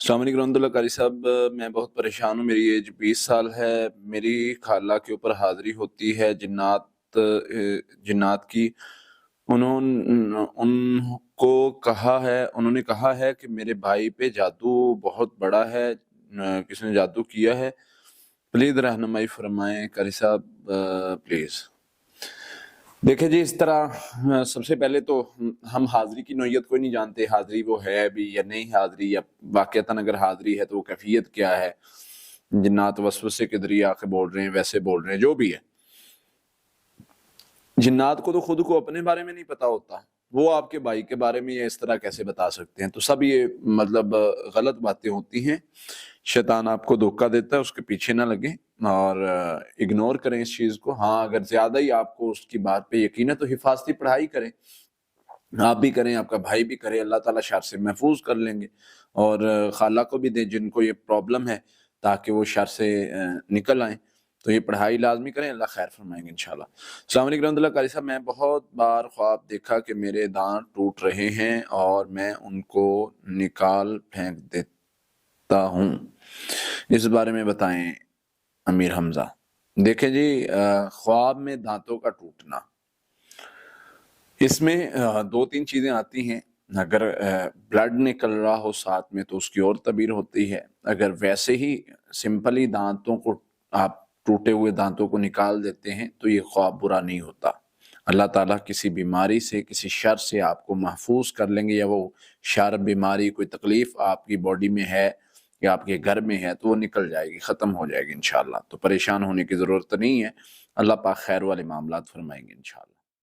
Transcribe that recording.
السلام علیکم رحمۃ اللہ قاری صاحب، میں بہت پریشان ہوں۔ میری ایج 20 سال ہے۔ میری خالہ کے اوپر حاضری ہوتی ہے جنات کی۔ انہوں نے کہا ہے کہ میرے بھائی پہ جادو بہت بڑا ہے، کسی نے جادو کیا ہے، پلیز رہنمائی فرمائیں قاری صاحب پلیز۔ دیکھیں جی، اس طرح سب سے پہلے تو ہم حاضری کی نوعیت کوئی نہیں جانتے، حاضری وہ ہے بھی یا نہیں حاضری، یا واقعتاً اگر حاضری ہے تو وہ کیفیت کیا ہے، جنات وسوسے کے ذریعے آ کے بول رہے ہیں، ویسے بول رہے ہیں، جو بھی ہے۔ جنات کو تو خود کو اپنے بارے میں نہیں پتا ہوتا، وہ آپ کے بھائی کے بارے میں اس طرح کیسے بتا سکتے ہیں؟ تو سب یہ غلط باتیں ہوتی ہیں۔ شیطان آپ کو دھوکہ دیتا ہے، اس کے پیچھے نہ لگیں اور اگنور کریں اس چیز کو۔ ہاں، اگر زیادہ ہی آپ کو اس کی بات پہ یقین ہے تو حفاظتی پڑھائی کریں، آپ بھی کریں، آپ کا بھائی بھی کرے، اللہ تعالیٰ شر سے محفوظ کر لیں گے۔ اور خالہ کو بھی دیں جن کو یہ پرابلم ہے، تاکہ وہ شر سے نکل آئیں۔ تو یہ پڑھائی لازمی کریں، اللہ خیر فرمائیں گے انشاءاللہ۔ السلام علیکم رحمۃ اللہ قاری صاحب، میں بہت بار خواب دیکھا کہ میرے دانت ٹوٹ رہے ہیں اور میں ان کو نکال پھینک دیتا ہوں، اس بارے میں بتائیں امیر حمزہ۔ دیکھیں جی، خواب میں دانتوں کا ٹوٹنا، اس میں دو تین چیزیں آتی ہیں۔ اگر بلڈ نکل رہا ہو ساتھ میں تو اس کی اور تعبیر ہوتی ہے۔ اگر ویسے ہی سمپلی دانتوں کو آپ ٹوٹے ہوئے دانتوں کو نکال دیتے ہیں تو یہ خواب برا نہیں ہوتا۔ اللہ تعالیٰ کسی بیماری سے، کسی شر سے آپ کو محفوظ کر لیں گے، یا وہ شر، بیماری، کوئی تکلیف آپ کی باڈی میں ہے یا آپ کے گھر میں ہے تو وہ نکل جائے گی، ختم ہو جائے گی انشاءاللہ۔ تو پریشان ہونے کی ضرورت نہیں ہے، اللہ پاک خیر والے معاملات فرمائیں گے انشاءاللہ۔